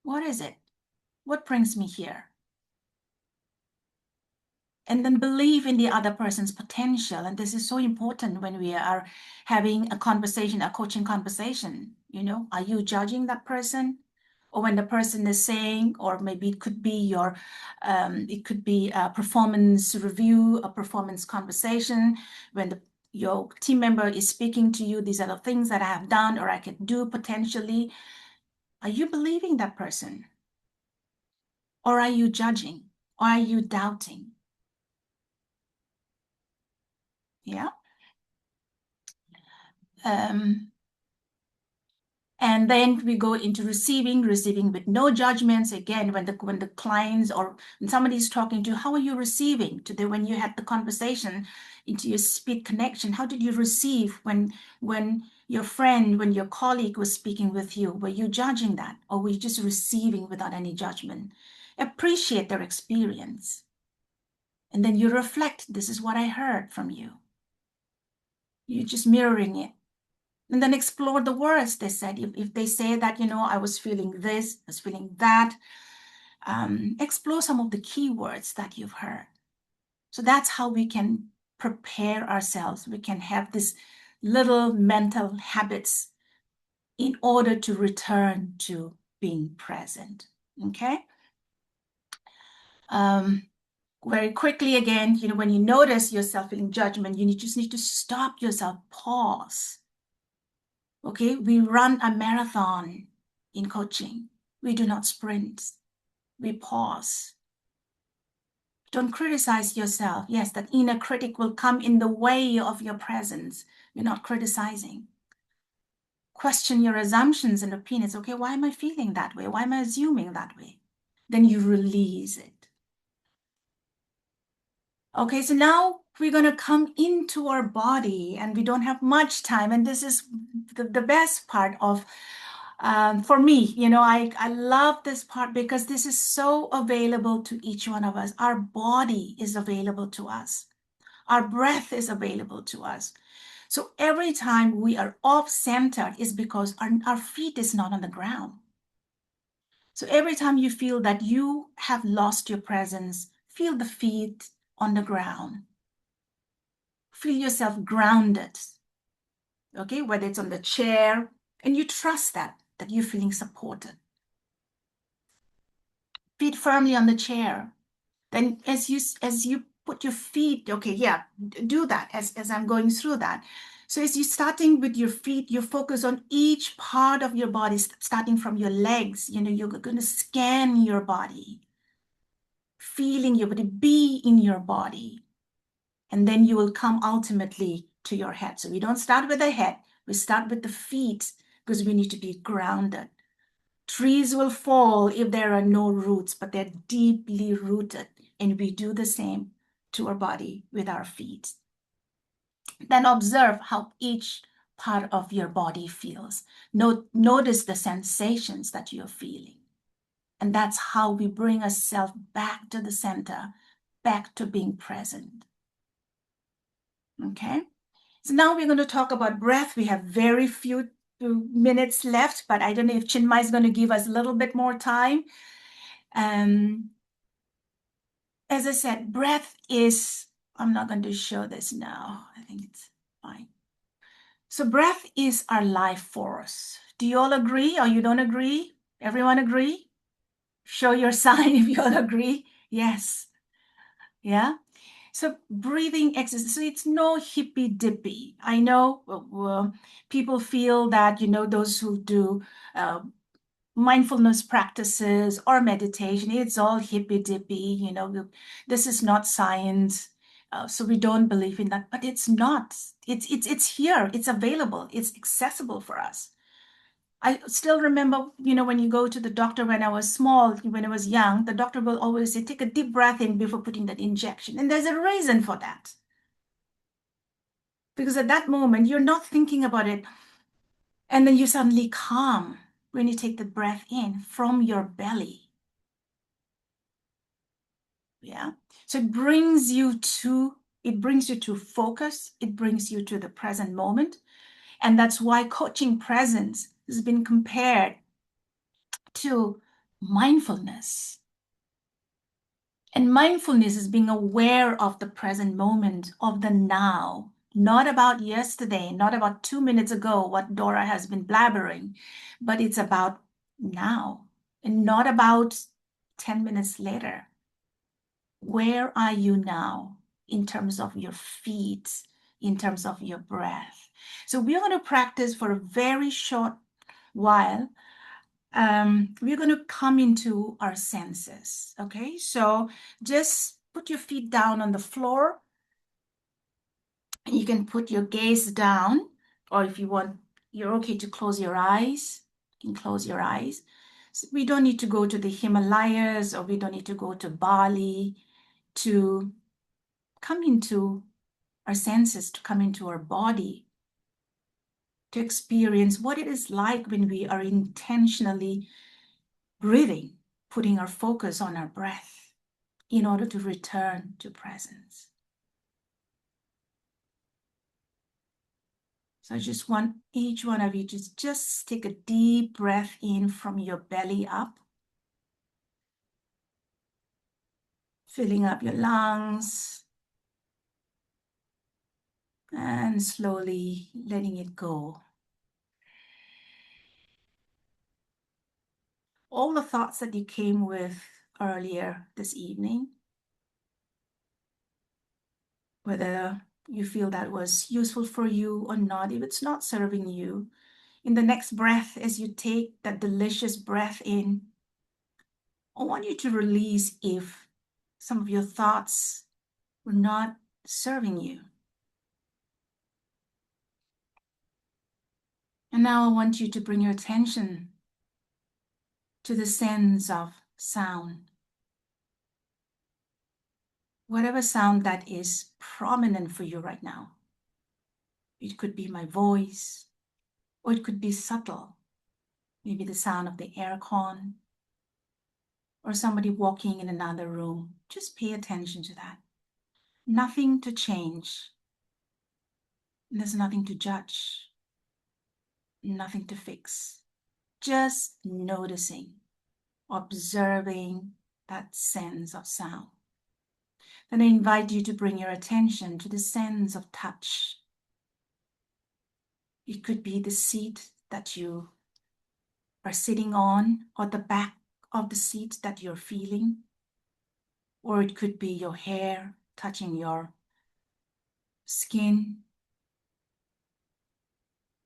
What is it? What brings me here? And then believe in the other person's potential. And this is so important when we are having a conversation, a coaching conversation. Are you judging that person? Or when the person is saying, or maybe it could be a performance review, a performance conversation, when your team member is speaking to you, these are the things that I have done or I could do potentially. Are you believing that person? Or are you judging? Or are you doubting? Yeah. And then we go into receiving with no judgments. Again, when the clients or when somebody is talking to you, how are you receiving today? When you had the conversation into your speed connection, how did you receive when your friend, when your colleague was speaking with you? Were you judging that, or were you just receiving without any judgment? Appreciate their experience. And then you reflect, this is what I heard from you. You're just mirroring it. And then explore the words they said. If they say that, I was feeling this, I was feeling that, explore some of the key words that you've heard. So that's how we can prepare ourselves. We can have these little mental habits in order to return to being present. Okay? Very quickly again, when you notice yourself feeling judgment, you just need to stop yourself, pause. Okay, we run a marathon in coaching. We do not sprint. We pause. Don't criticize yourself. Yes, that inner critic will come in the way of your presence. You're not criticizing. Question your assumptions and opinions. Okay, why am I feeling that way? Why am I assuming that way? Then you release it. Okay, so now we're going to come into our body, and we don't have much time. And this is the best part of for me, I love this part because this is so available to each one of us. Our body is available to us. Our breath is available to us. So every time we are off center is because our feet is not on the ground. So every time you feel that you have lost your presence, feel the feet on the ground. Feel yourself grounded, okay? Whether it's on the chair, and you trust that you're feeling supported. Feet firmly on the chair. Then as you put your feet, okay, yeah, do that as I'm going through that. So as you're starting with your feet, you focus on each part of your body, starting from your legs. You're going to scan your body, feeling your body, be in your body. And then you will come ultimately to your head. So we don't start with the head. We start with the feet because we need to be grounded. Trees will fall if there are no roots, but they're deeply rooted. And we do the same to our body with our feet. Then observe how each part of your body feels. Notice the sensations that you're feeling. And that's how we bring ourselves back to the center, back to being present. Okay? So now we're going to talk about breath. We have very few minutes left, but I don't know if Chinmay is going to give us a little bit more time. As I said, breath is, I'm not going to show this now. I think it's fine. So breath is our life force. Do you all agree or you don't agree? Everyone agree? Show your sign if you all agree. Yes. Yeah. So breathing exercise, so it's no hippy dippy. I know people feel that, those who do mindfulness practices or meditation, it's all hippy dippy, this is not science. So we don't believe in that, but it's not. It's here, it's available, it's accessible for us. I still remember, when you go to the doctor when I was small, when I was young, the doctor will always say, take a deep breath in before putting that injection. And there's a reason for that. Because at that moment, you're not thinking about it. And then you suddenly calm when you take the breath in from your belly. Yeah. So it brings you to focus. It brings you to the present moment. And that's why coaching presence has been compared to mindfulness. And mindfulness is being aware of the present moment, of the now, not about yesterday, not about 2 minutes ago, what Dora has been blabbering, but it's about now and not about 10 minutes later. Where are you now in terms of your feet, in terms of your breath? So we're going to practice for a very short while. We're going to come into our senses, okay? So just put your feet down on the floor. You can put your gaze down, or if you want, you're okay to close your eyes. You can close your eyes. So we don't need to go to the Himalayas, or we don't need to go to Bali to come into our senses, to come into our body, to experience what it is like when we are intentionally breathing, putting our focus on our breath in order to return to presence. So I just want each one of you to just take a deep breath in from your belly up, filling up your lungs and slowly letting it go. All the thoughts that you came with earlier this evening, whether you feel that was useful for you or not, if it's not serving you, in the next breath, as you take that delicious breath in, I want you to release if some of your thoughts were not serving you. And now I want you to bring your attention to the sense of sound. Whatever sound that is prominent for you right now. It could be my voice, or it could be subtle. Maybe the sound of the aircon, or somebody walking in another room. Just pay attention to that. Nothing to change. There's nothing to judge. Nothing to fix. Just noticing observing that sense of sound. Then I invite you to bring your attention to the sense of touch. It could be the seat that you are sitting on, or the back of the seat that you're feeling, or it could be your hair touching your skin,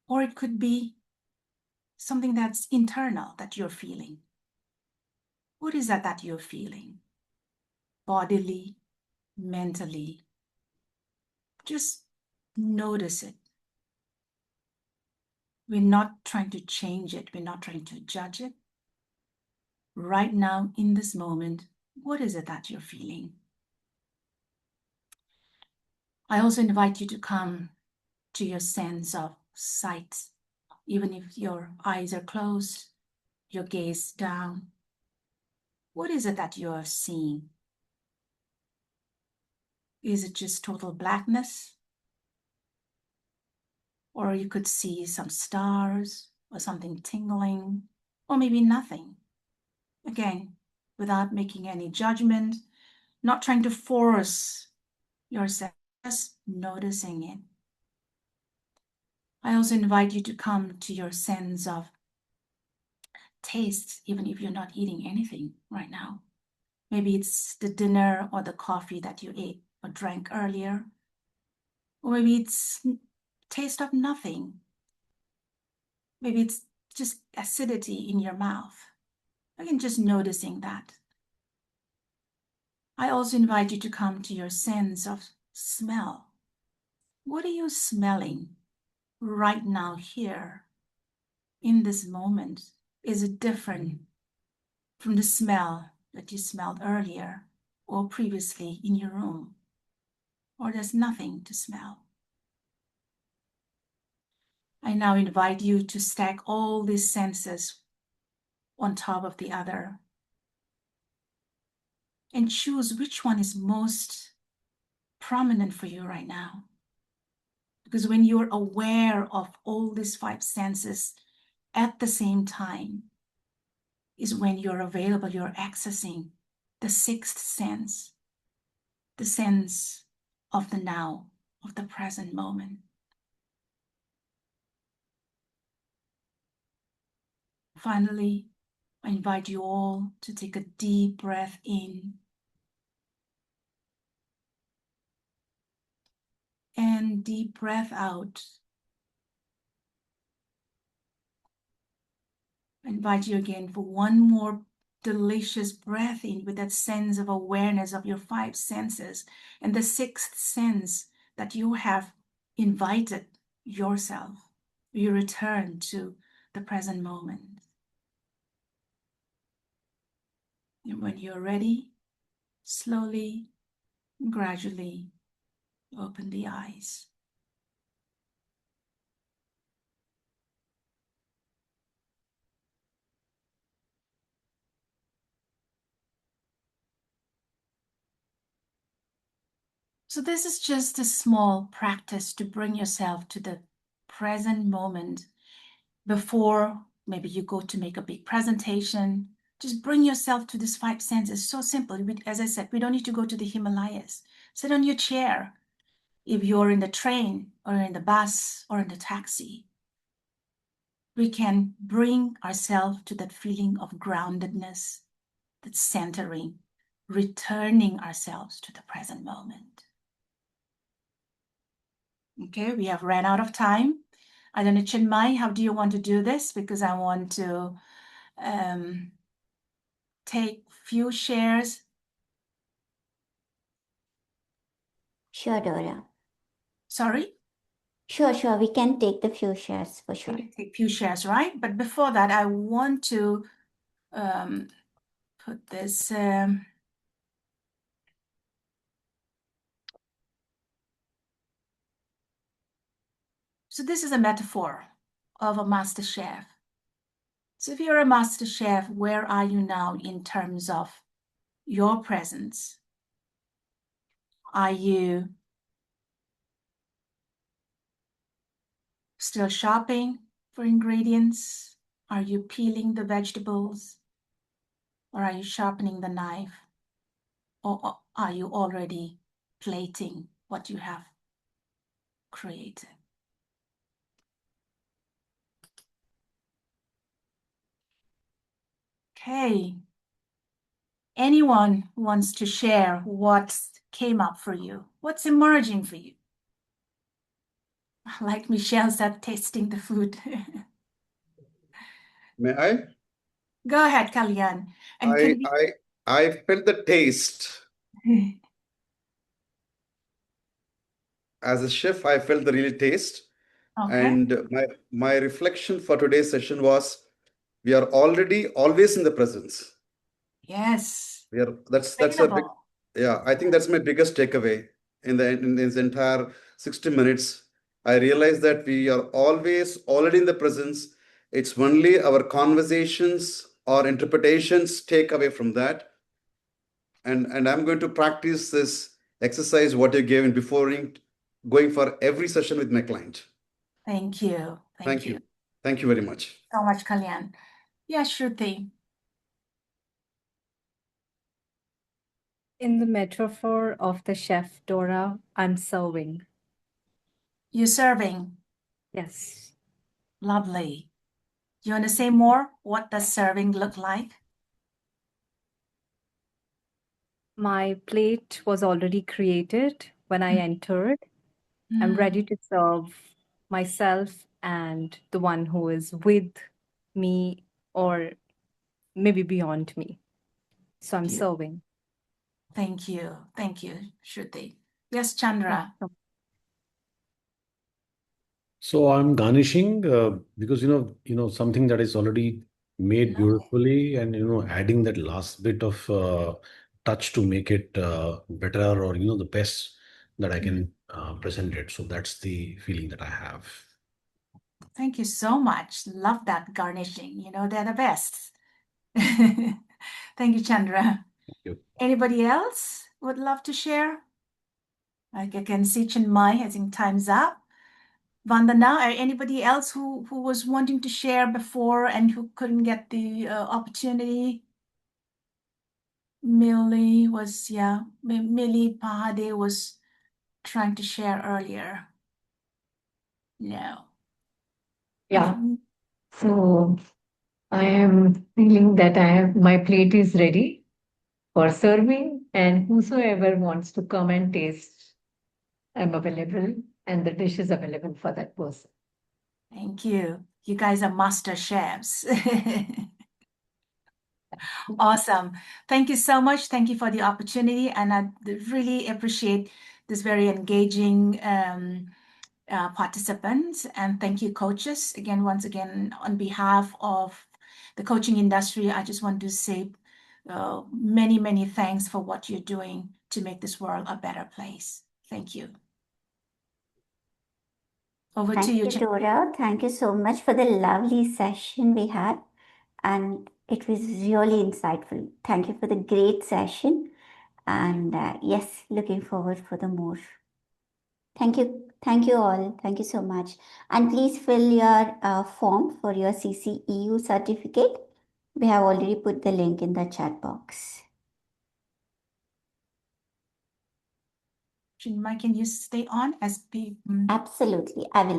or it could be something that's internal that you're feeling. What is that you're feeling? Bodily, mentally. Just notice it. We're not trying to change it. We're not trying to judge it. Right now, in this moment, what is it that you're feeling? I also invite you to come to your sense of sight. Even if your eyes are closed, your gaze down. What is it that you are seeing? Is it just total blackness? Or you could see some stars or something tingling, or maybe nothing. Again, without making any judgment, not trying to force yourself, just noticing it. I also invite you to come to your sense of taste, even if you're not eating anything right now. Maybe it's the dinner or the coffee that you ate or drank earlier. Or maybe it's taste of nothing. Maybe it's just acidity in your mouth. Again, just noticing that. I also invite you to come to your sense of smell. What are you smelling right now here in this moment? Is it different from the smell that you smelled earlier or previously in your room? Or there's nothing to smell? I now invite you to stack all these senses on top of the other and choose which one is most prominent for you right now. Because when you're aware of all these five senses at the same time, is when you're available, you're accessing the sixth sense, the sense of the now, of the present moment. Finally, I invite you all to take a deep breath in and deep breath out. I invite you again for one more delicious breath in with that sense of awareness of your five senses and the sixth sense that you have invited yourself. You return to the present moment. And when you're ready, slowly, gradually open the eyes. So this is just a small practice to bring yourself to the present moment before maybe you go to make a big presentation. Just bring yourself to these five senses. So simple. As I said, we don't need to go to the Himalayas. Sit on your chair. If you're in the train or in the bus or in the taxi, we can bring ourselves to that feeling of groundedness, that centering, returning ourselves to the present moment. Okay, we have ran out of time. I don't know, Chinmay, how do you want to do this? Because I want to take few shares. Sure, Dora. Sorry? Sure. We can take the few shares for sure. We can take few shares, right? But before that, I want to put this. So this is a metaphor of a master chef. So if you're a master chef, where are you now in terms of your presence? Are you still shopping for ingredients? Are you peeling the vegetables? Or are you sharpening the knife? Or are you already plating what you have created? Okay. Anyone who wants to share what came up for you? What's emerging for you? Like Michelle said, tasting the food. May I? Go ahead, Kalyan. And can we... I felt the taste. As a chef, I felt the real taste. Okay. And my reflection for today's session was, we are already always in the presence. Yes. That's a big, yeah, I think that's my biggest takeaway in this entire 60 minutes. I realized that we are always already in the presence. It's only our conversations or interpretations take away from that. And I'm going to practice this exercise what you gave in before going for every session with my client. Thank you. Thank you. Thank you very much. So much, Kalyan. Yeah, Shruti. In the metaphor of the chef, Dora, I'm serving. You're serving? Yes. Lovely. You want to say more? What does serving look like? My plate was already created when I entered. I'm ready to serve myself and the one who is with me or maybe beyond me. So I'm serving. Thank you. Thank you, Shruti. Yes, Chandra. So I'm garnishing because something that is already made beautifully, and adding that last bit of touch to make it better, or the best that I can present it. So that's the feeling that I have. Thank you so much. Love that garnishing. They're the best. Thank you, Chandra. Thank you. Anybody else would love to share? Like I can see Chinmay, I think time's up. Vandana, or anybody else who was wanting to share before and who couldn't get the opportunity? Millie Pahade was trying to share earlier. No. Yeah. So I am feeling that my plate is ready for serving, and whosoever wants to come and taste, I'm available, and the dish is available for that person. Thank you. You guys are master chefs. Awesome. Thank you so much. Thank you for the opportunity. And I really appreciate this very engaging participants. And thank you, coaches. Again, once again, on behalf of the coaching industry, I just want to say many, many thanks for what you're doing to make this world a better place. Thank you. Over to you, Dora. Thank you so much for the lovely session we had. And it was really insightful. Thank you for the great session. And yes, looking forward for the more. Thank you. Thank you all. Thank you so much. And please fill your form for your CCEU certificate. We have already put the link in the chat box. Chinmay, can you stay on as Absolutely. I will.